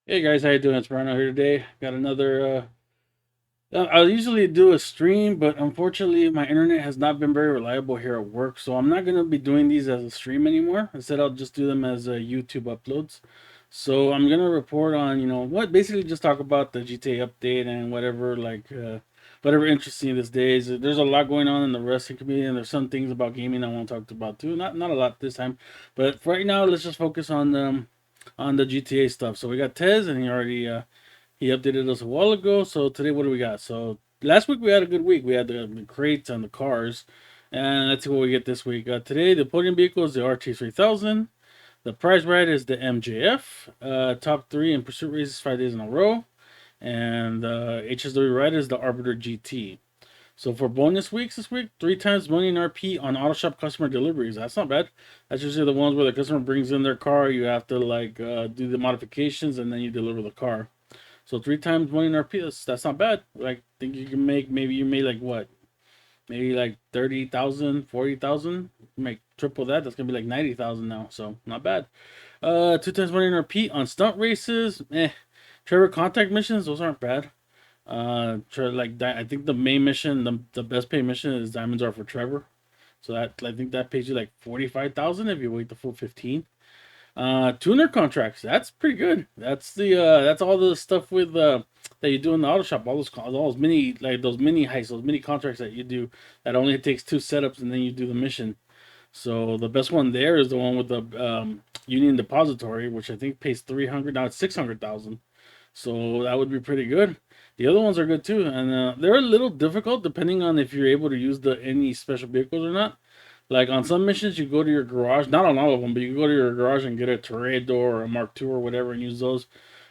Hey guys, how you doing? It's Fern here today. Got another. I'll usually do a stream, but unfortunately, my internet has not been very reliable here at work, so I'm not gonna be doing these as a stream anymore. Instead, I'll just do them as YouTube uploads. So I'm gonna report on, what basically just talk about the GTA update and whatever, whatever interesting these days. There's a lot going on in the wrestling community, and there's some things about gaming I want to talk about too. Not a lot this time, but for right now, let's just focus on the GTA stuff. So we got Tez, and he updated us a while ago. So today, what do we got? So last week we had a good week. We had the crates and the cars, and let's see what we get this week. Today, the podium vehicle is the RT3000. The prize ride is the MJF. Top three in pursuit races 5 days in a row, and the HSW Ride is the Arbiter GT. So for bonus weeks this week, 3 times money in RP on auto shop customer deliveries. That's not bad. That's usually the ones where the customer brings in their car. You have to do the modifications and then you deliver the car. So 3 times money in RP. That's not bad. Like I think you can make maybe you made like what? Maybe like 30,000, 40,000. Make triple that. That's gonna be like 90,000 now. So not bad. 2 times money in RP on stunt races. Trevor contact missions. Those aren't bad. I think the main mission, the best paid mission is Diamonds Are for Trevor. So that I think that pays you like 45,000 if you wait the full 15. Tuner contracts, that's pretty good. That's all the stuff with that you do in the auto shop. All those mini those mini heists, those mini contracts that you do that only takes 2 setups and then you do the mission. So the best one there is the one with the Union Depository, which I think pays 300. Now it's 600,000. So that would be pretty good. The other ones are good too, and they're a little difficult depending on if you're able to use the any special vehicles or not. Like on some missions, you go to your garage. Not on all of them, but you go to your garage and get a Toreador or a Mark II or whatever and use those.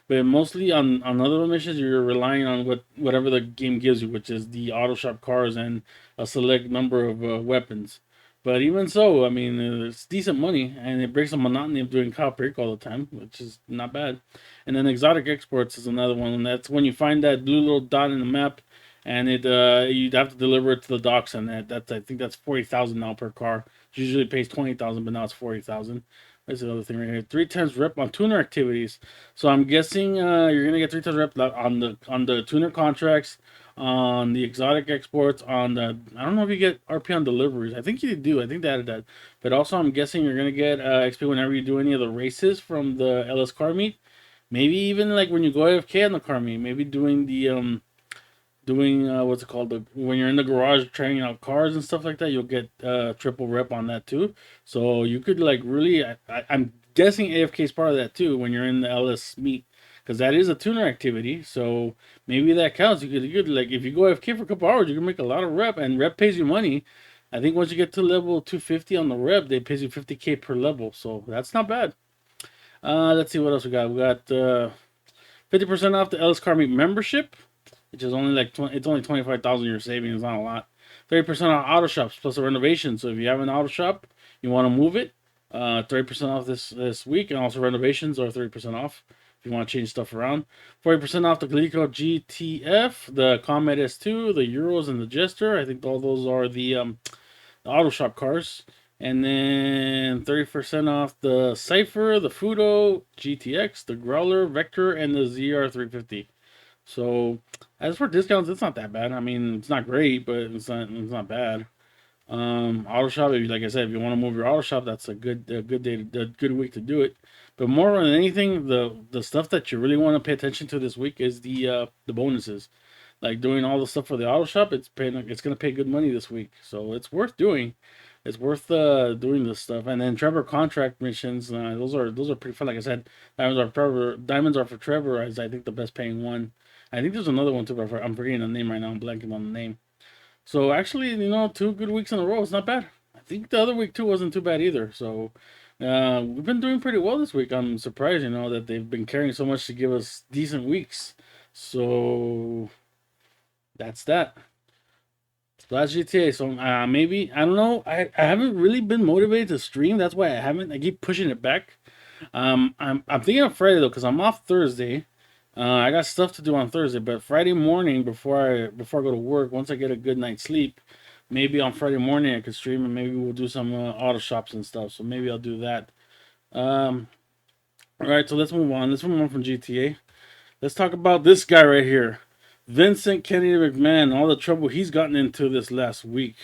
But mostly on other missions, you're relying on whatever the game gives you, which is the auto shop cars and a select number of weapons. But even so, I mean, it's decent money, and it breaks the monotony of doing Kyle Perico all the time, which is not bad. And then exotic exports is another one, and that's when you find that blue little dot in the map, and you'd have to deliver it to the docks, and that's I think that's 40,000 now per car. It usually pays 20,000, but now it's 40,000. There's another thing right here. 3 times rep on tuner activities. So I'm guessing you're gonna get 3 times rep on the tuner contracts, on the exotic exports, on the I don't know if you get RP on deliveries. I think you do. I think they added that. But also I'm guessing you're gonna get XP whenever you do any of the races from the LS car meet. Maybe even like when you go AFK on the car meet. Maybe doing what's it called when you're in the garage trying out cars and stuff like that. You'll get triple rep on that too. So you could like really. I'm guessing AFK is part of that too when you're in the LS meet because that is a tuner activity. So maybe that counts. You could like if you go AFK for a couple hours, you can make a lot of rep, and rep pays you money. I think once you get to level 250 on the rep, they pays you 50K per level. So that's not bad. Let's see what else we got. We got 50% off the LS Car Meet membership, which is only like it's only 25,000 you're saving. It's not a lot. 30% on auto shops plus a renovation. So if you have an auto shop, you want to move it, 30% off this week, and also renovations are 30% off if you want to change stuff around. 40% off the Calico GTF, the Comet S2, the Euros, and the Jester. I think all those are the auto shop cars. And then 30% off the Cypher, the Futo GTX, the Growler, Vectre, and the ZR350. So as for discounts, it's not that bad. I mean, it's not great, but it's not bad. Auto shop, like I said, if you want to move your auto shop, that's a good day, a good week to do it. But more than anything, the stuff that you really want to pay attention to this week is the bonuses. Like doing all the stuff for the auto shop, it's gonna pay good money this week, so it's worth doing. It's worth doing this stuff. And then Trevor contract missions, those are pretty fun. Like I said, Diamonds are for Trevor is I think the best paying one. I think there's another one too, but I'm forgetting the name right now. I'm blanking on the name. So actually, 2 good weeks in a row. It's not bad. I think the other week too wasn't too bad either. So we've been doing pretty well this week. I'm surprised, that they've been caring so much to give us decent weeks. So that's that. Last GTA. So maybe I don't know. I haven't really been motivated to stream. That's why I haven't. I keep pushing it back. I'm thinking of Friday though, because I'm off Thursday. I got stuff to do on Thursday, but Friday morning before I go to work, once I get a good night's sleep, maybe on Friday morning I could stream and maybe we'll do some auto shops and stuff. So maybe I'll do that. Um, All right, so let's move on. Let's move on from GTA. Let's talk about this guy right here, Vincent Kennedy McMahon. All the trouble he's gotten into this last week.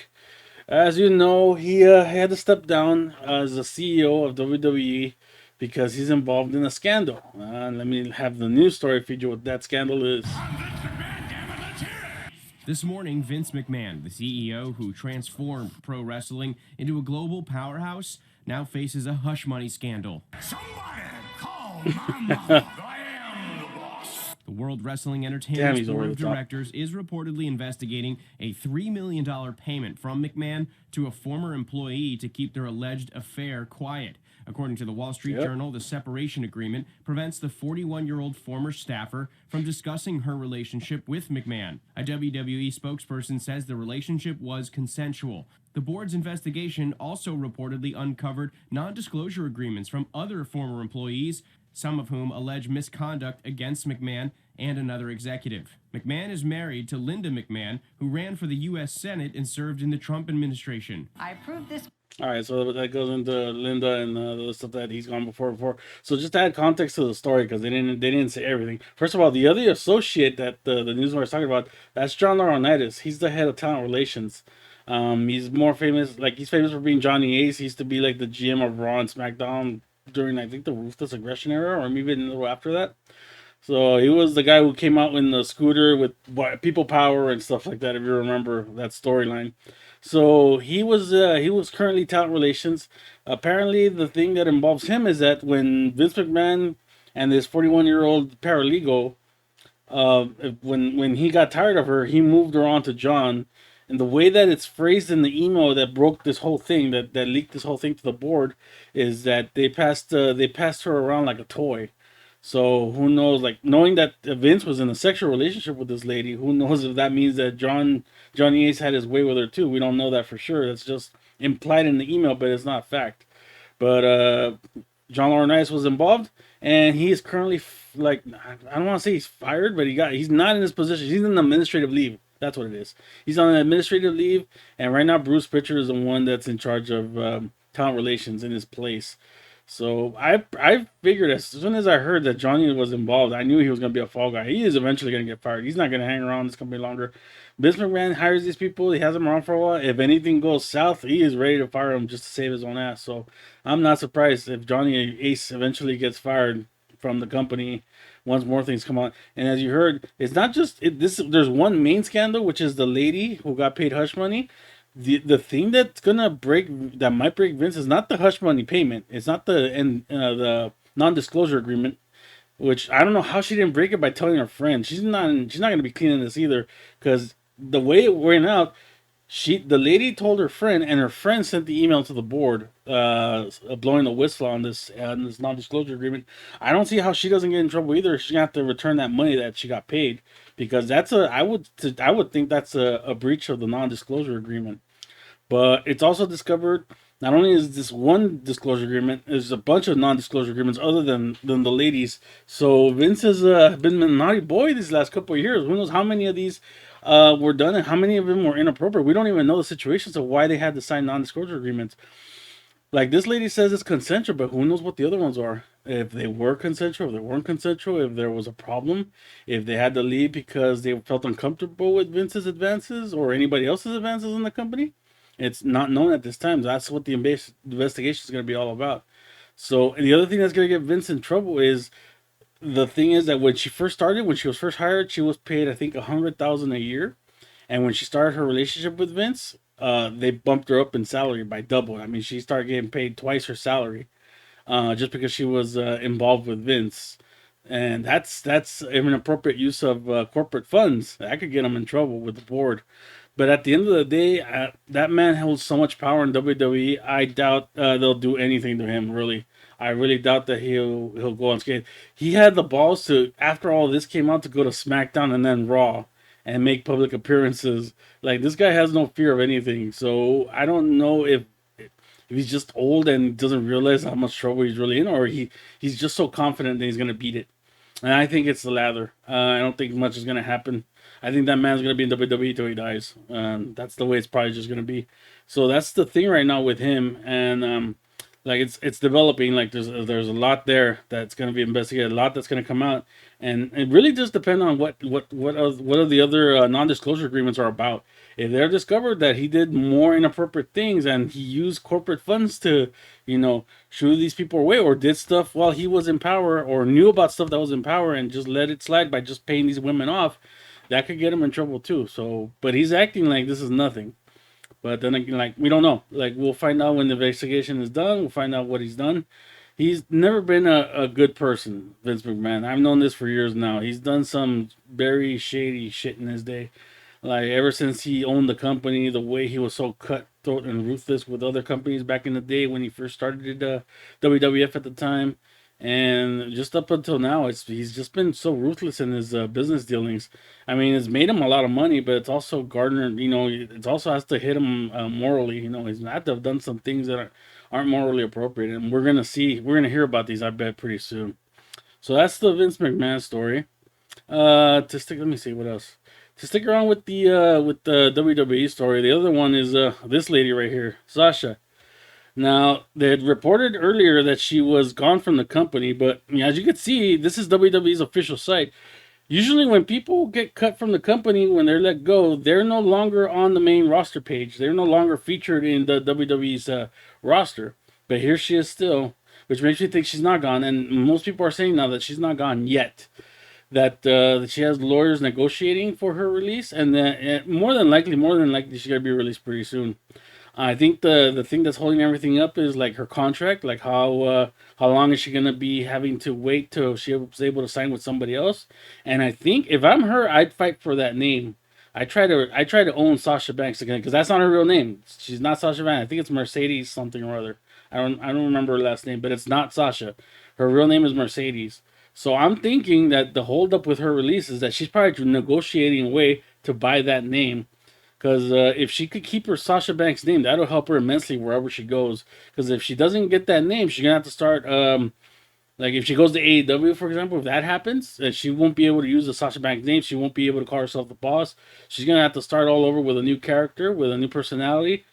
As you know, he had to step down as the CEO of WWE because he's involved in a scandal. Let me have the news story feed you what that scandal is. This morning, Vince McMahon, the CEO who transformed pro wrestling into a global powerhouse, now faces a hush money scandal. Somebody call my mama. I am the boss. The World Wrestling Damn, Entertainment's he's board over of the top. directors is reportedly investigating a $3 million payment from McMahon to a former employee to keep their alleged affair quiet. According to the Wall Street Journal, the separation agreement prevents the 41-year-old former staffer from discussing her relationship with McMahon. A WWE spokesperson says the relationship was consensual. The board's investigation also reportedly uncovered non-disclosure agreements from other former employees, some of whom allege misconduct against McMahon and another executive. McMahon is married to Linda McMahon, who ran for the U.S. Senate and served in the Trump administration. I approve this. All right, so that goes into Linda and the stuff that he's gone before. So just to add context to the story, because they didn't say everything. First of all, the other associate that the news was talking about, that's John Laurinaitis. He's the head of talent relations. He's more famous, like he's famous for being Johnny Ace. He used to be like the GM of Raw and SmackDown during I think the Ruthless Aggression era, or maybe a little after that. So he was the guy who came out in the scooter with people power and stuff like that. If you remember that storyline, so he was currently talent relations. Apparently, the thing that involves him is that when Vince McMahon and this 41-year-old paralegal, uh, when he got tired of her, he moved her on to John. And the way that it's phrased in the email that broke this whole thing, that leaked this whole thing to the board, is that they passed her around like a toy. So who knows? Like knowing that Vince was in a sexual relationship with this lady, who knows if that means that Johnny Ace had his way with her too? We don't know that for sure. That's just implied in the email, but it's not fact. But John Laurinaitis was involved, and he is currently like I don't want to say he's fired, but he's not in his position. He's in administrative leave. That's what it is. He's on an administrative leave, and right now Bruce Pritchard is the one that's in charge of talent relations in his place. So I figured as soon as I heard that Johnny was involved, I knew he was gonna be a fall guy. He is eventually gonna get fired. He's not gonna hang around this company longer. Vince McMahon hires these people. He has them around for a while. If anything goes south, he is ready to fire them just to save his own ass. So I'm not surprised if Johnny Ace eventually gets fired from the company once more things come out. And as you heard, it's not just this. There's one main scandal, which is the lady who got paid hush money. The thing that's gonna break that might break Vince is not the hush money payment. It's not the non-disclosure agreement, which I don't know how she didn't break it by telling her friend. She's not gonna be cleaning this either, because the way it went out, the lady told her friend, and her friend sent the email to the board, blowing the whistle on this non-disclosure agreement. I don't see how she doesn't get in trouble either. She's gonna have to return that money that she got paid, because I would think that's a breach of the non-disclosure agreement. But it's also discovered not only is this one disclosure agreement, there's a bunch of non-disclosure agreements other than the ladies. So Vince has been a naughty boy these last couple of years. Who knows how many of these were done and how many of them were inappropriate? We don't even know the situations of why they had to sign non-disclosure agreements. Like this lady says it's consensual, but who knows what the other ones are? If they were consensual, if they weren't consensual, if there was a problem, if they had to leave because they felt uncomfortable with Vince's advances or anybody else's advances in the company. It's not known at this time. That's what the investigation is going to be all about. So, and the other thing that's going to get Vince in trouble is the thing is that when she first started, when she was first hired, she was paid I think 100,000 a year, and when she started her relationship with Vince, they bumped her up in salary by double. I mean, she started getting paid twice her salary, just because she was involved with Vince, and that's an inappropriate use of corporate funds. That could get him in trouble with the board. But at the end of the day, that man holds so much power in WWE. I doubt they'll do anything to him. Really, I really doubt that he'll go unscathed. He had the balls to, after all this came out, to go to SmackDown and then Raw and make public appearances. Like this guy has no fear of anything. So I don't know if he's just old and doesn't realize how much trouble he's really in, or he's just so confident that he's gonna beat it. And I think it's the latter. I don't think much is gonna happen. I think that man's gonna be in WWE till he dies. That's the way it's probably just gonna be. So that's the thing right now with him. And like it's developing. Like there's a lot there that's going to be investigated, a lot that's going to come out, and it really just depends on what are the other non-disclosure agreements are about. If they're discovered that he did more inappropriate things and he used corporate funds to, shoo these people away, or did stuff while he was in power, or knew about stuff that was in power and just let it slide by just paying these women off, that could get him in trouble too. So, but he's acting like this is nothing. But then again, like we don't know. Like we'll find out when the investigation is done. We'll find out what he's done. He's never been a good person, Vince McMahon. I've known this for years now. He's done some very shady shit in his day. Like ever since he owned the company, the way he was so cutthroat and ruthless with other companies back in the day when he first started WWF at the time, and just up until now, he's just been so ruthless in his business dealings. I mean, it's made him a lot of money, but it's also garnered, it also has to hit him morally. He's had to have done some things that aren't morally appropriate, and we're gonna hear about these, I bet, pretty soon. So that's the Vince McMahon story. Let me see what else. To stick around with the WWE story, the other one is this lady right here, Sasha. Now, they had reported earlier that she was gone from the company, but as you can see, this is WWE's official site. Usually, when people get cut from the company, when they're let go, they're no longer on the main roster page. They're no longer featured in the WWE's roster. But here she is still, which makes me think she's not gone. And most people are saying now that she's not gone yet. That she has lawyers negotiating for her release, and that more than likely, she's gonna be released pretty soon. I think the thing that's holding everything up is like her contract, like how long is she gonna be having to wait till she was able to sign with somebody else? And I think if I'm her, I'd fight for that name. I try to own Sasha Banks again because that's not her real name. She's not Sasha Banks. I think it's Mercedes something or other. I don't remember her last name, but it's not Sasha. Her real name is Mercedes. So I'm thinking that the holdup with her release is that she's probably negotiating a way to buy that name, because if she could keep her Sasha Banks name, that'll help her immensely wherever she goes. Because if she doesn't get that name, she's gonna have to start. Like if she goes to AEW, for example, if that happens, she won't be able to use the Sasha Banks name. She won't be able to call herself the boss. She's gonna have to start all over with a new character, with a new personality.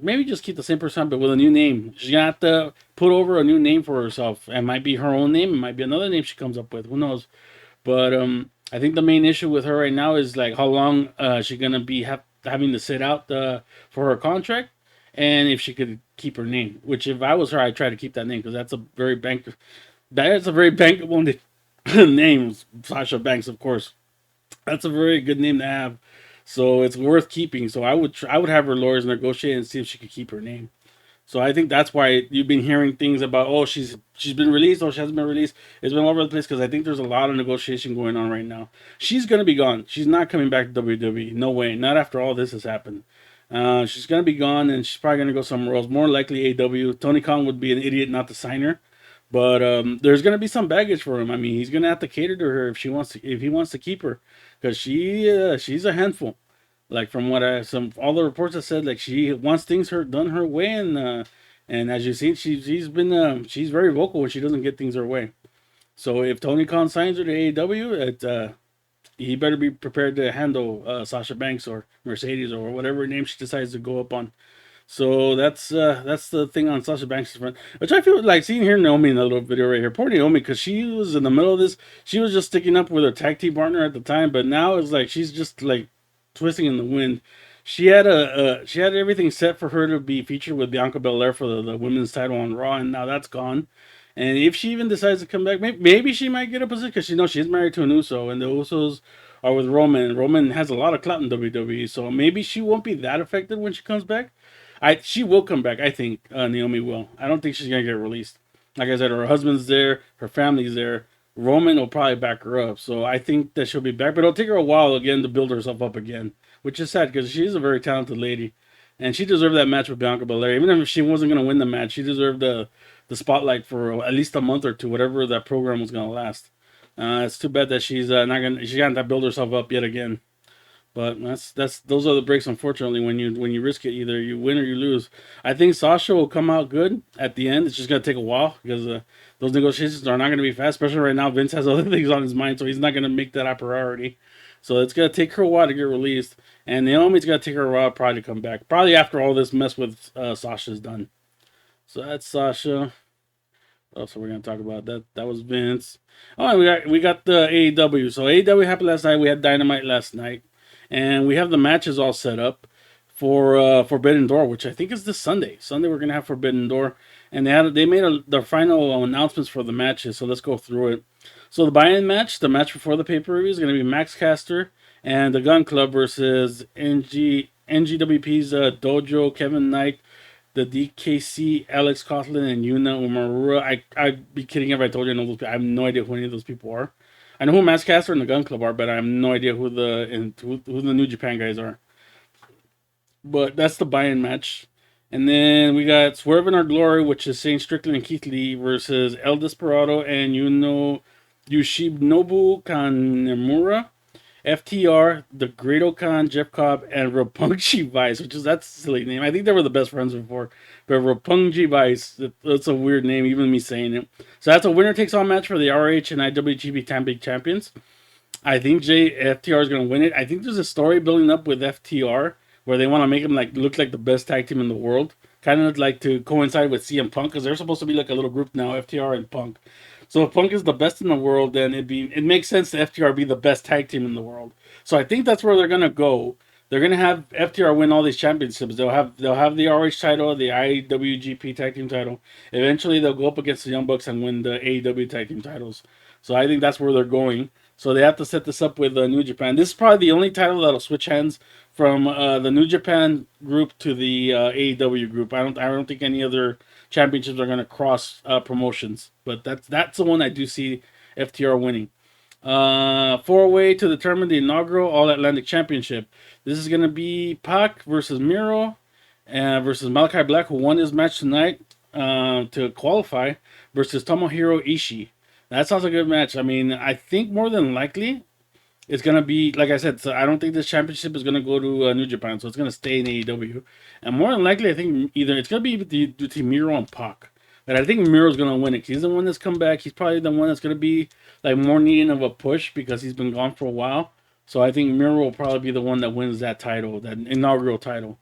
Maybe just keep the same person, but with a new name. She's gonna have to put over a new name for herself. It might be her own name. It might be another name she comes up with. Who knows? But I think the main issue with her right now is like how long she's gonna be having to sit out for her contract, and if she could keep her name. Which, if I was her, I'd try to keep that name because that's a very bankable name, Sasha Banks, of course. That's a very good name to have, so it's worth keeping. So I would have her lawyers negotiate and see if she could keep her name. So I think that's why you've been hearing things about, oh, she's been released, oh, she hasn't been released. It's been all over the place because I think there's a lot of negotiation going on right now. She's gonna be gone. She's not coming back to WWE. No way. Not after all this has happened. She's gonna be gone, and she's probably gonna go somewhere else. More likely AEW. Tony Khan would be an idiot not to sign her. But there's gonna be some baggage for him. I mean, he's gonna have to cater to her if he wants to keep her, because she's a handful. Like from what all the reports have said, like she wants things done her way, and as you've seen, she's very vocal when she doesn't get things her way. So if Tony Khan signs her to AEW, he better be prepared to handle Sasha Banks or Mercedes or whatever name she decides to go up on. So that's the thing on Sasha Banks' front, which I feel like seeing here Naomi in that little video right here. Poor Naomi, because she was in the middle of this. She was just sticking up with her tag team partner at the time, but now it's like she's just like twisting in the wind. She had everything set for her to be featured with Bianca Belair for the women's title on Raw, and now that's gone. And if she even decides to come back, maybe she might get a position because she knows she's married to an Uso, and the Usos are with Roman. Roman has a lot of clout in WWE, so maybe she won't be that affected when she comes back. She will come back. I think Naomi will. I don't think she's gonna get released. Like I said, her husband's there, her family's there. Roman will probably back her up, so I think that she'll be back. But it'll take her a while again to build herself up again, which is sad because she's a very talented lady, and she deserved that match with Bianca Belair. Even if she wasn't gonna win the match, she deserved the spotlight for at least a month or two, whatever that program was gonna last. It's too bad that she's not gonna. She got to build herself up yet again. But that's those are the breaks. Unfortunately, when you risk it, either you win or you lose. I think Sasha will come out good at the end. It's just gonna take a while because those negotiations are not gonna be fast. Especially right now, Vince has other things on his mind, so he's not gonna make that a priority. So it's gonna take her a while to get released, and Naomi's gonna take her a while probably to come back. Probably after all this mess with Sasha's done. So that's Sasha. Also, we're gonna talk about that. That was Vince. Oh, and we got the AEW. So AEW happened last night. We had Dynamite last night, and we have the matches all set up for Forbidden Door, which I think is this Sunday. Sunday we're gonna have Forbidden Door, and they made their final announcements for the matches. So let's go through it. So the buy-in match, the match before the pay-per-view, is gonna be Max Caster and the Gun Club versus NGWP's Dojo, Kevin Knight, the DKC, Alex Coughlin, and Yuna Umaru. I'd be kidding if I told you I know those people. I have no idea who any of those people are. I know who Masscaster and the Gun Club are, but I have no idea who the New Japan guys are. But that's the buy-in match. And then we got Swerve in Our Glory, which is Shane Strickland and Keith Lee versus El Desperado and Yoshinobu Kanemura. FTR, the Great Okan, Jeff Cobb, and Roppongi Vice, that's a silly name. I think they were the best friends before. But Roppongi Vice, that's a weird name, even me saying it. So that's a winner takes all match for the RH and IWGP Tag Team Champions. I think FTR is going to win it. I think there's a story building up with FTR where they want to make him look like the best tag team in the world. Kind of like to coincide with CM Punk, because they're supposed to be like a little group now, FTR and Punk. So if Punk is the best in the world, then it makes sense to FTR be the best tag team in the world. So I think that's where they're gonna go. They're gonna have FTR win all these championships. They'll have the RH title, the IWGP tag team title. Eventually they'll go up against the Young Bucks and win the AEW tag team titles. So I think that's where they're going. So they have to set this up with New Japan. This is probably the only title that'll switch hands from the New Japan group to the AEW group. I don't think any other championships are going to cross promotions, but that's the one I do see FTR winning. Four-way to determine the inaugural All Atlantic Championship. This is going to be Pac versus Miro versus Malachi Black, who won his match tonight to qualify, versus Tomohiro Ishii. That sounds like a good match. I mean, I think more than likely it's going to be, like I said, so I don't think this championship is going to go to New Japan, so it's going to stay in AEW. And more than likely, I think either it's going to be between Miro and Pac. But I think Miro's going to win it. He's the one that's come back. He's probably the one that's going to be more needing of a push because he's been gone for a while. So I think Miro will probably be the one that wins that title, that inaugural title.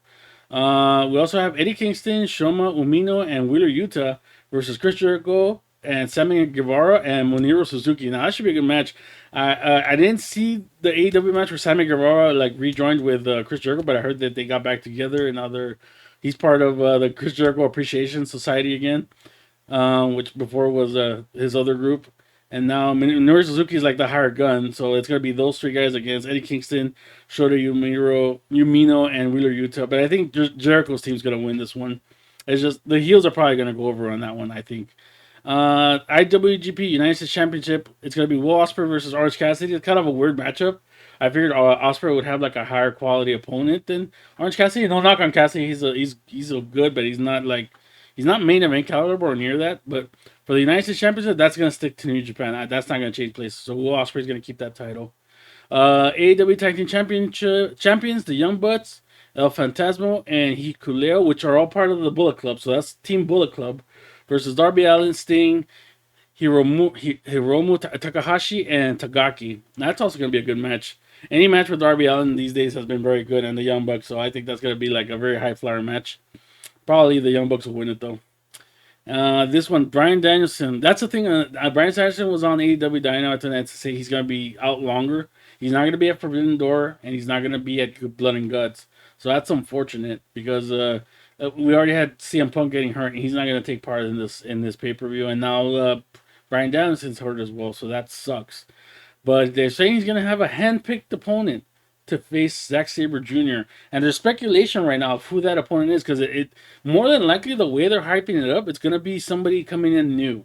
We also have Eddie Kingston, Shoma Umino, and Wheeler Yuta versus Chris Jericho and Sammy Guevara and Minoru Suzuki. Now that should be a good match. I didn't see the AEW match where Sammy Guevara rejoined with Chris Jericho, but I heard that they got back together and he's part of the Chris Jericho Appreciation Society again, which before was his other group. And now Minoru Suzuki is like the hired gun, so it's gonna be those three guys against Eddie Kingston, Shota Umino, and Wheeler Yuta. But I think Jericho's team's gonna win this one. It's just the heels are probably gonna go over on that one, I think. IWGP United States Championship. It's gonna be Will Ospreay versus Orange Cassidy. It's kind of a weird matchup. I figured Ospreay would have a higher quality opponent than Orange Cassidy. No knock on Cassidy. He's a good, but he's not main event caliber or near that. But for the United States Championship, that's gonna stick to New Japan. That's not gonna change places. So Will Ospreay's gonna keep that title. AEW Tag Team Champions, the Young Bucks, El Fantasmo, and Hikuleo, which are all part of the Bullet Club. So that's Team Bullet Club versus Darby Allin, Sting, Hiromu Takahashi, and Tagaki. That's also going to be a good match. Any match with Darby Allin these days has been very good, and the Young Bucks, so I think that's going to be a very high-flyer match. Probably the Young Bucks will win it, though. This one, Bryan Danielson. That's the thing. Bryan Danielson was on AEW Dynamite tonight to say he's going to be out longer. He's not going to be at Forbidden Door, and he's not going to be at Blood and Guts. So that's unfortunate because we already had CM Punk getting hurt, and he's not going to take part in this pay-per-view. And now Bryan Danielson's hurt as well, so that sucks. But they're saying he's going to have a hand-picked opponent to face Zack Sabre Jr. And there's speculation right now of who that opponent is, because it more than likely the way they're hyping it up, it's going to be somebody coming in new.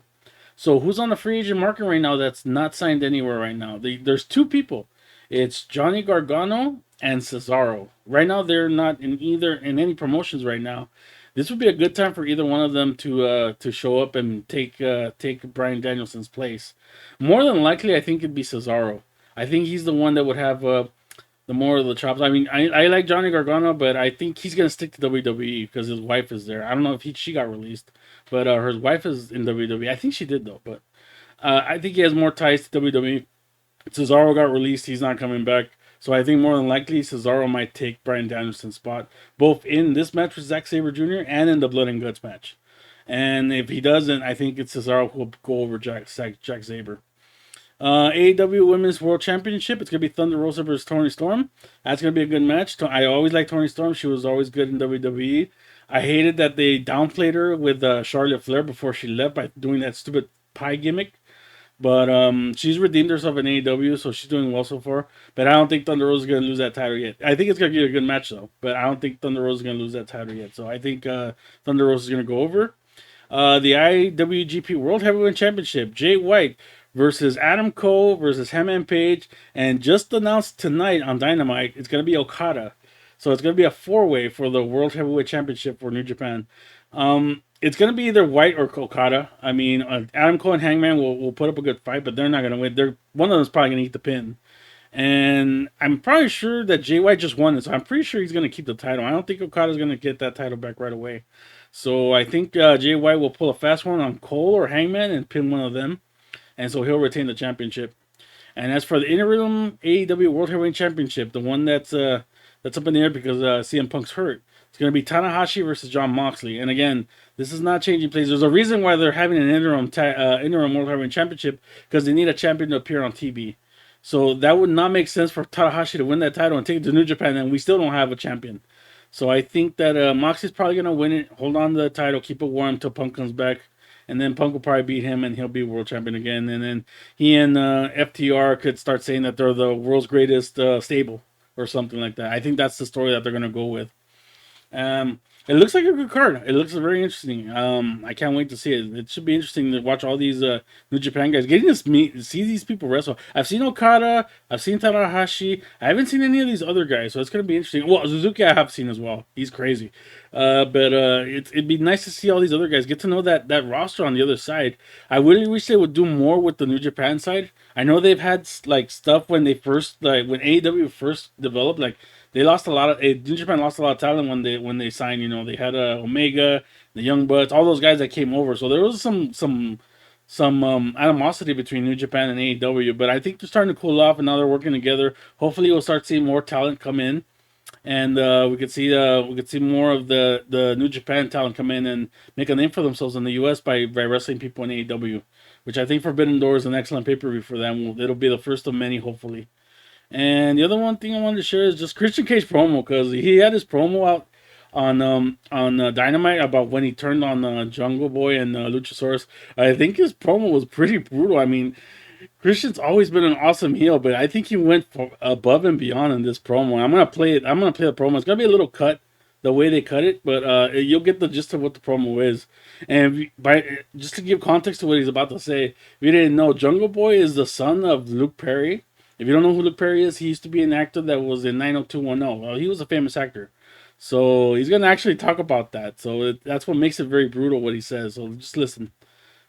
So who's on the free agent market right now that's not signed anywhere right now? There's two people. It's Johnny Gargano and Cesaro. Right now they're not in any promotions right now. This would be a good time for either one of them to show up and take Bryan Danielson's place. More than likely, I think it'd be Cesaro. I think he's the one that would have the more of the chops. I mean, I like Johnny Gargano, but I think he's gonna stick to WWE because his wife is there. I don't know if she got released, but her wife is in WWE. I think she did though, but I think he has more ties to WWE. Cesaro got released; he's not coming back. So I think more than likely Cesaro might take Bryan Danielson's spot, both in this match with Zack Sabre Jr. and in the Blood and Guts match. And if he doesn't, I think it's Cesaro who will go over Jack Sabre. AEW Women's World Championship. It's gonna be Thunder Rosa versus Toni Storm. That's gonna be a good match. I always liked Toni Storm. She was always good in WWE. I hated that they downplayed her with Charlotte Flair before she left by doing that stupid pie gimmick. But she's redeemed herself in AEW, so she's doing well so far. But I don't think Thunder Rosa is gonna lose that title yet. I think it's gonna be a good match though. But I don't think Thunder Rosa is gonna lose that title yet. So I think Thunder Rosa is gonna go over. The IWGP World Heavyweight Championship. Jay White versus Adam Cole versus Hangman Page, and just announced tonight on Dynamite, it's going to be Okada. So it's going to be a four-way for the World Heavyweight Championship for New Japan. It's going to be either White or Okada. I mean, Adam Cole and Hangman will put up a good fight, but they're not going to win. One of them is probably going to eat the pin. And I'm probably sure that Jay White just won it, so I'm pretty sure he's going to keep the title. I don't think Okada's going to get that title back right away. So I think Jay White will pull a fast one on Cole or Hangman and pin one of them. And so he'll retain the championship. And as for the interim AEW World Heavyweight Championship, the one that's up in the air because CM Punk's hurt, it's going to be Tanahashi versus Jon Moxley. And again, this is not changing places. There's a reason why they're having an interim World Heavyweight Championship, because they need a champion to appear on TV. So that would not make sense for Tanahashi to win that title and take it to New Japan, and we still don't have a champion. So I think that Moxley's probably going to win it, hold on to the title, keep it warm until Punk comes back. And then Punk will probably beat him, and he'll be world champion again. And then he and FTR could start saying that they're the world's greatest stable or something like that. I think that's the story that they're going to go with. It looks like a good card. It looks very interesting. I can't wait to see it. It should be interesting to watch all these New Japan guys. Getting to see these people wrestle. I've seen Okada. I've seen Tanahashi. I haven't seen any of these other guys, so it's going to be interesting. Well, Suzuki I have seen as well. He's crazy. But it'd be nice to see all these other guys. Get to know that roster on the other side. I really wish they would do more with the New Japan side. I know they've had like stuff when they first, like when AEW first developed, like they lost a lot of New Japan lost a lot of talent when they signed. You know, they had Omega, the Young Bucks, all those guys that came over. So there was some animosity between New Japan and AEW. But I think they're starting to cool off, and now they're working together. Hopefully, we'll start seeing more talent come in, and we could see more of the New Japan talent come in and make a name for themselves in the U.S. by wrestling people in AEW, which I think Forbidden Door is an excellent pay-per-view for them. It'll be the first of many, hopefully. And the other one thing I wanted to share is just Christian Cage promo, because he had his promo out on Dynamite about when he turned on Jungle Boy and Luchasaurus. I think his promo was pretty brutal. I mean, Christian's always been an awesome heel, but I think he went above and beyond in this promo. I'm gonna play it. I'm gonna play the promo. It's gonna be a little cut the way they cut it, but you'll get the gist of what the promo is. And just to give context to what he's about to say, if you didn't know, Jungle Boy is the son of Luke Perry. If you don't know who Luke Perry is, he used to be an actor that was in 90210. Well, he was a famous actor. So he's going to actually talk about that. So that's what makes it very brutal what he says. So just listen.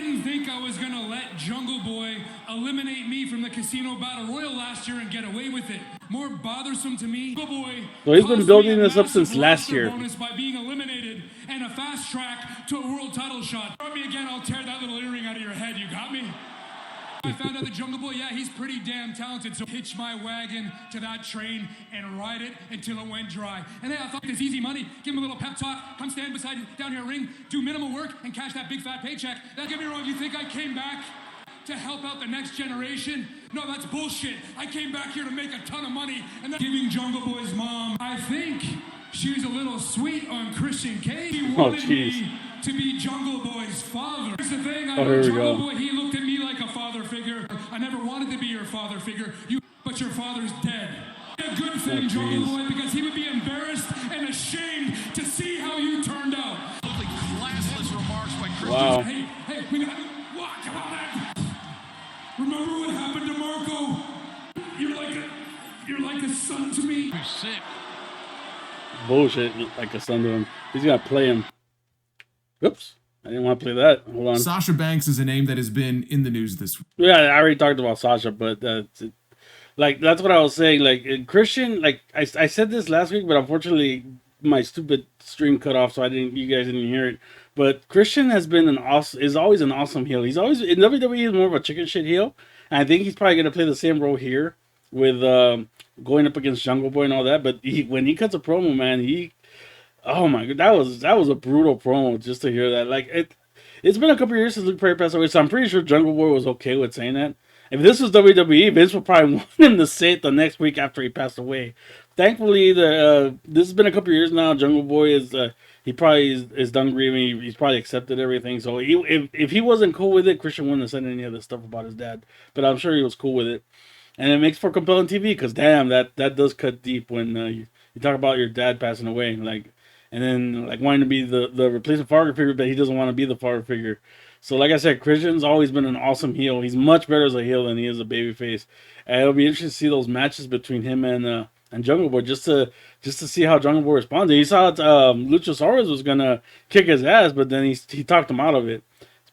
I didn't think I was going to let Jungle Boy eliminate me from the Casino Battle Royal last year and get away with it. More bothersome to me, Jungle Boy. So he's been building this up since last year. Bonus by being eliminated and a fast track to a world title shot. Start me again, I'll tear that little earring out of your head. You got me? I found out that Jungle Boy, yeah, he's pretty damn talented. So hitch my wagon to that train and ride it until it went dry. And then I thought this easy money, give him a little pep talk, come stand beside you down here ring, do minimal work, and cash that big fat paycheck. Now, get me wrong, you think I came back to help out the next generation? No, that's bullshit. I came back here to make a ton of money, and that's giving Jungle Boy's mom. I think she was a little sweet on Christian Cage. She wanted me to be Jungle Boy's father. Here's the thing, I know Jungle Boy, he looked at me like a father figure. I never wanted to be your father figure, but your father's dead. A good thing, Jungle Boy, because he would be embarrassed and ashamed to see how you turned out. Classless remarks by Christian. Wow. Hey, we got what? Come on, man. Remember what happened to Marco? You're like a son to me. You're sick. Bullshit, like a son to him. He's gonna play him. Oops, I didn't want to play that. Hold on. Sasha Banks is a name that has been in the news this week. Yeah, I already talked about Sasha, but that's what I was saying. Like Christian, like I said this last week, but unfortunately my stupid stream cut off, so you guys didn't hear it. But Christian has been is always an awesome heel. He's always in WWE. He's more of a chicken shit heel, and I think he's probably gonna play the same role here with going up against Jungle Boy and all that. But when he cuts a promo, man, oh my god, that was a brutal promo just to hear that. Like it's been a couple years since Luke Perry passed away, so I'm pretty sure Jungle Boy was okay with saying that. If this was WWE, Vince would probably want him to say it the next week after he passed away. Thankfully, this has been a couple years now. Jungle Boy he probably is done grieving. He's probably accepted everything. So if he wasn't cool with it, Christian wouldn't have said any of this stuff about his dad. But I'm sure he was cool with it, and it makes for compelling TV. Because damn, that does cut deep when you talk about your dad passing away, and then wanting to be the replacement father figure, but he doesn't want to be the father figure. So like I said, Christian's always been an awesome heel. He's much better as a heel than he is a babyface. And it'll be interesting to see those matches between him and Jungle Boy just to see how Jungle Boy responds. He saw that Luchasaurus was gonna kick his ass, but then he talked him out of it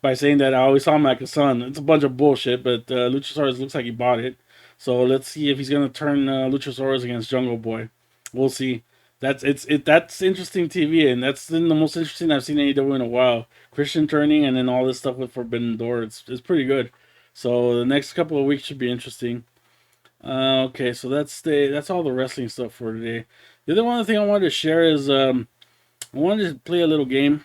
by saying that I always saw him like a son. It's a bunch of bullshit, but Luchasaurus looks like he bought it. So let's see if he's gonna turn Luchasaurus against Jungle Boy. We'll see. That's interesting TV, and that's the most interesting I've seen AEW in a while. Christian turning, and then all this stuff with Forbidden Door. It's pretty good. So the next couple of weeks should be interesting. Okay, so that's all the wrestling stuff for today. The other one thing I wanted to share is I wanted to play a little game.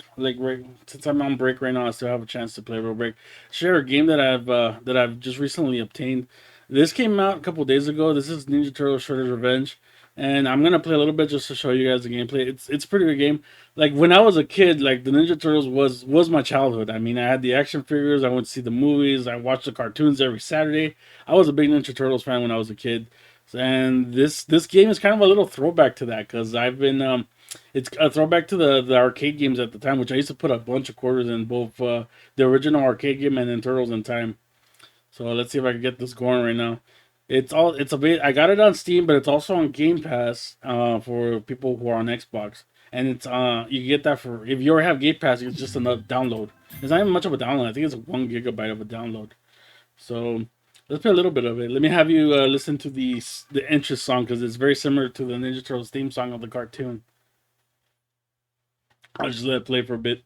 Since I'm on break right now, I still have a chance to play a real break. Share a game that I've just recently obtained. This came out a couple days ago. This is Ninja Turtles Shredder's Revenge. And I'm gonna play a little bit just to show you guys the gameplay. It's a pretty good game. Like when I was a kid, like the Ninja Turtles was my childhood. I mean, I had the action figures. I went to see the movies. I watched the cartoons every Saturday. I was a big Ninja Turtles fan when I was a kid. And this game is kind of a little throwback to that because I've been it's a throwback to the arcade games at the time, which I used to put a bunch of quarters in both the original arcade game and then Turtles in Time. So let's see if I can get this going right now. It's a bit. I got it on Steam, but it's also on Game Pass for people who are on Xbox. And it's you get that for if you already have Game Pass, it's just enough download. It's not even much of a download. I think it's 1 gigabyte of a download. So let's play a little bit of it. Let me have you listen to the entrance song because it's very similar to the Ninja Turtles theme song of the cartoon. I'll just let it play for a bit.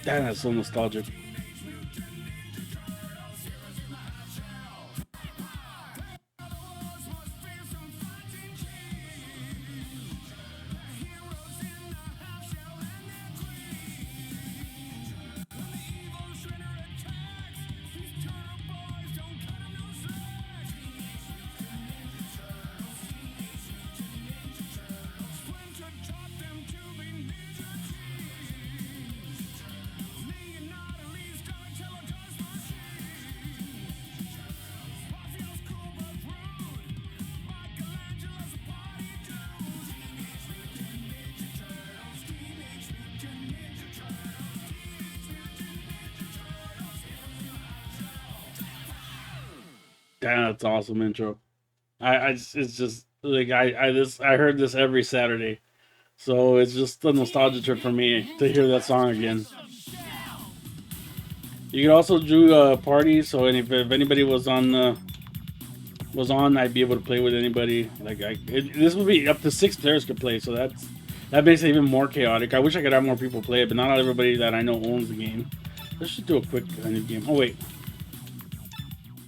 Damn, that's so nostalgic. Damn, that's awesome intro. It's just like I heard this every Saturday, so it's just a nostalgia trip for me to hear that song again. You can also do a party, so if anybody was on, I'd be able to play with anybody. This would be up to 6 players could play, so that makes it even more chaotic. I wish I could have more people play it, but not everybody that I know owns the game. Let's just do a quick new game. Oh wait.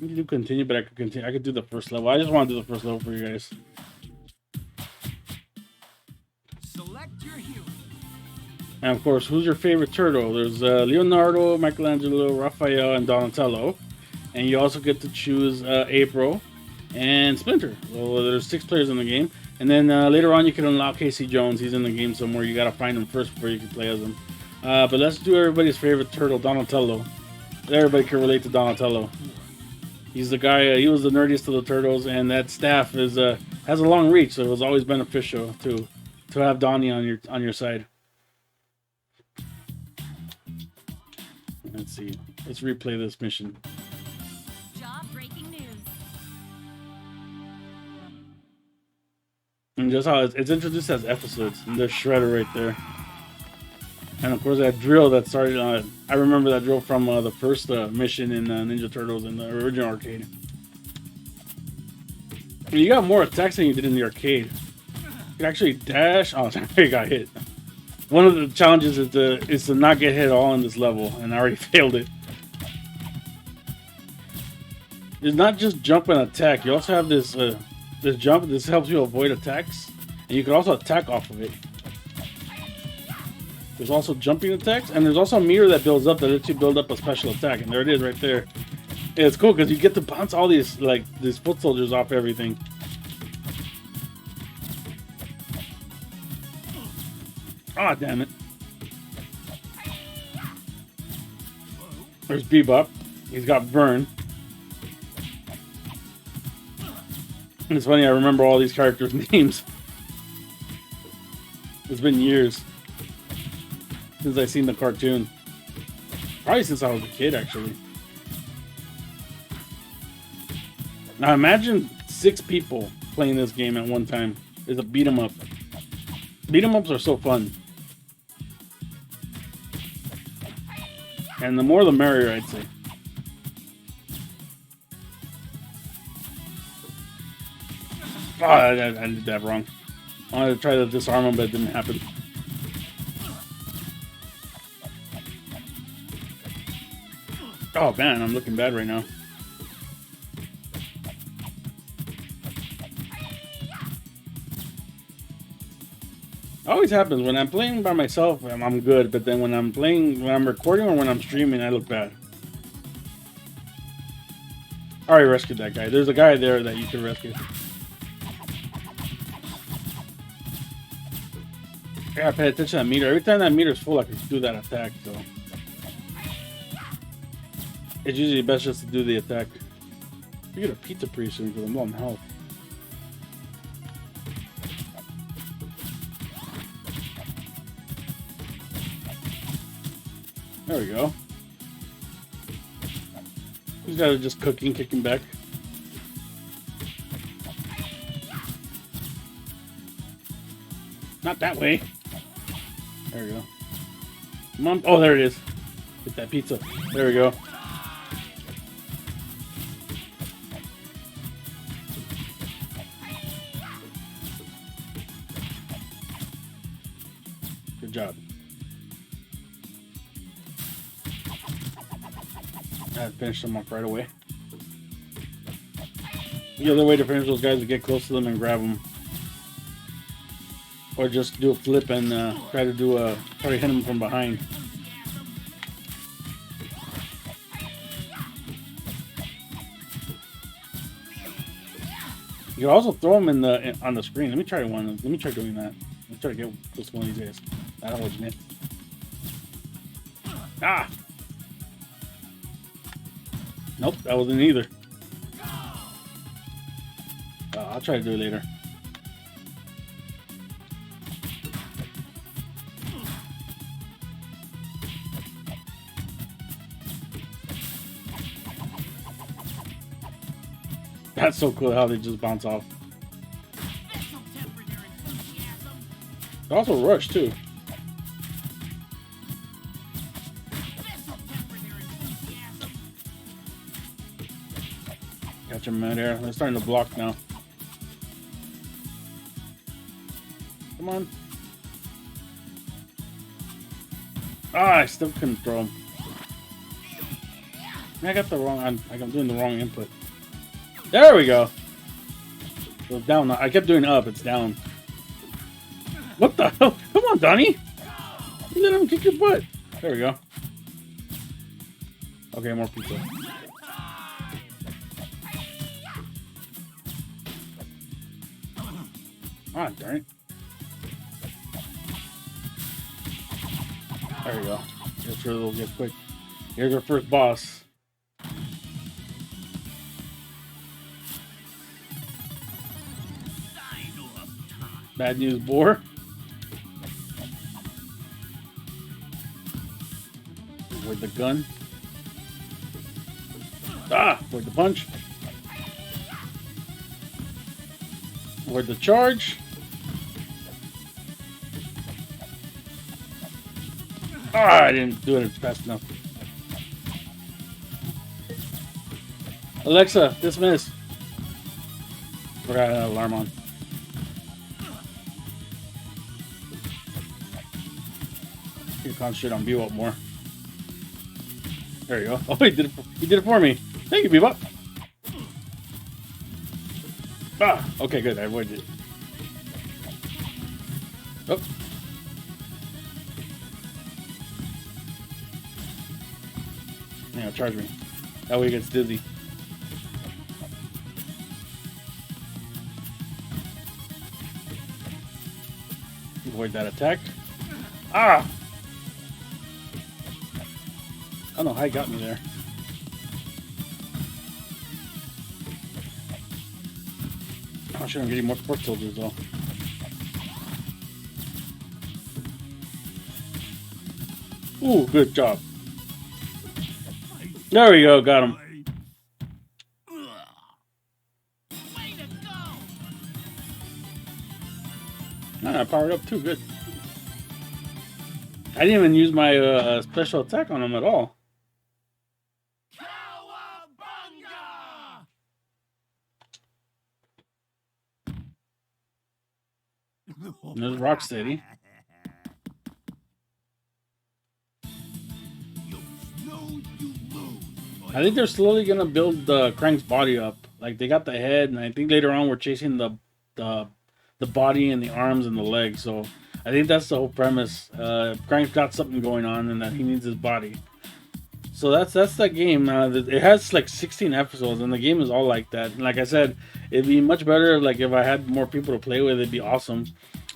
You can do continue, but I could continue. I could do the first level. I just want to do the first level for you guys. Select your hero. And of course, who's your favorite turtle? There's Leonardo, Michelangelo, Raphael, and Donatello. And you also get to choose April and Splinter. So there's 6 players in the game. And then later on, you can unlock Casey Jones. He's in the game somewhere. You gotta find him first before you can play as him. But let's do everybody's favorite turtle, Donatello. Everybody can relate to Donatello. He's the guy. He was the nerdiest of the turtles, and that staff has a long reach, so it was always beneficial to have Donnie on your side. Let's see. Let's replay this mission. Job breaking news. And just how it's introduced as episodes. And there's Shredder right there. And of course that drill that started I remember that drill from the first mission in Ninja Turtles in the original arcade. I mean, you got more attacks than you did in the arcade. You can actually dash. Oh, sorry, got hit. One of the challenges is to not get hit at all in this level, and I already failed it. It's not just jump and attack. You also have this This jump, this helps you avoid attacks. And you can also attack off of it. There's also jumping attacks, and there's also a meter that builds up that lets you build up a special attack. And there it is right there. And it's cool because you get to bounce all these these foot soldiers off everything. Ah, damn it. There's Bebop. He's got Fern. And it's funny, I remember all these characters' names. It's been years since I've seen the cartoon. Probably since I was a kid, actually. Now imagine 6 people playing this game at one time. It's a beat 'em up. Beat 'em ups are so fun. And the more the merrier, I'd say. Oh, I did that wrong. I wanted to try to disarm him, but it didn't happen. Oh man, I'm looking bad right now. It always happens when I'm playing by myself. I'm good, but then when I'm recording or when I'm streaming, I look bad. I already rescued that guy. There's a guy there that you can rescue. I gotta pay attention to that meter. Every time that meter's full, I can do that attack. So it's usually best just to do the attack. You get a pizza pretty soon because I'm low on health. There we go. These guys are just cooking, kicking back. Not that way. There we go. Come on. Oh, there it is. Get that pizza. There we go. Good job. I finished them off right away. The other way to finish those guys is get close to them and grab them. Or just do a flip and try to hit them from behind. You can also throw them on the screen. Let me try one. Let me try doing that. Let me try to get this one of these days. That wasn't it. Ah! Nope, that wasn't either. I'll try to do it later. That's so cool how they just bounce off. They also rush too. Got your man there. They're starting to block now. Come on. Ah, I still couldn't throw him. I got the wrong. I'm doing the wrong input. There we go. So it's down. I kept doing up. It's down. What the hell? Come on, Donnie. You let him kick your butt. There we go. Okay, more pizza. Ah, darn it. There we go. Get sure they'll get quick. Here's our first boss. Bad news, boar. Avoid the gun. Ah! Avoid the punch. Avoid the charge. Ah! I didn't do it fast enough. Alexa, dismiss. Forgot an alarm on. You concentrate on Bebop more. There you go. Oh, he did it for me. Thank you, Bebop. Ah, okay, good. I avoided it. Oh. Yeah, charge me. That way he gets dizzy. Avoid that attack. Ah! I don't know how he got me there. I should have getting more port soldiers though. Ooh, good job. There we go, got him. Ah, I powered up too, good. I didn't even use my special attack on him at all. There's Rocksteady. I think they're slowly gonna build Crank's body up. Like they got the head, and I think later on we're chasing the body and the arms and the legs. So I think that's the whole premise. Crank's got something going on, and that he needs his body. So that's the game. It has like 16 episodes, and the game is all like that. And like I said, it'd be much better like if I had more people to play with. It'd be awesome.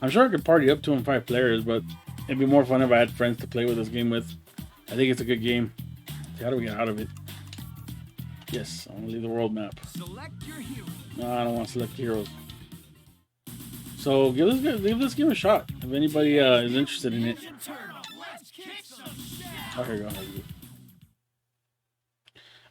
I'm sure I could party up to 5 players, but it'd be more fun if I had friends to play with this game with. I think it's a good game. So how do we get out of it? Yes, I want to leave the world map. Select your hero. No, I don't want to select heroes. So give this game a shot if anybody is interested in it. Oh, here you go.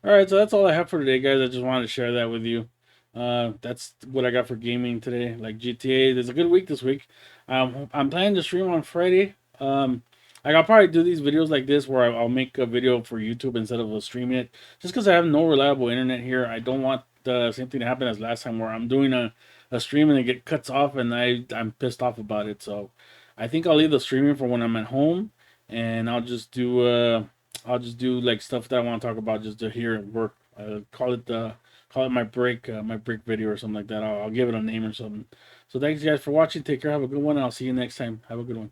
Alright, so that's all I have for today, guys. I just wanted to share that with you. That's what I got for gaming today. Like GTA, there's a good week this week. I'm planning to stream on Friday. Like I'll probably do these videos like this where I'll make a video for YouTube instead of streaming it. Just because I have no reliable internet here. I don't want the same thing to happen as last time where I'm doing a stream and it cuts off and I'm pissed off about it. So I think I'll leave the streaming for when I'm at home, and I'll just do like stuff that I want to talk about just to hear it work. Call it my break video or something like that. I'll give it a name or something. So thanks guys for watching. Take care. Have a good one. And I'll see you next time. Have a good one.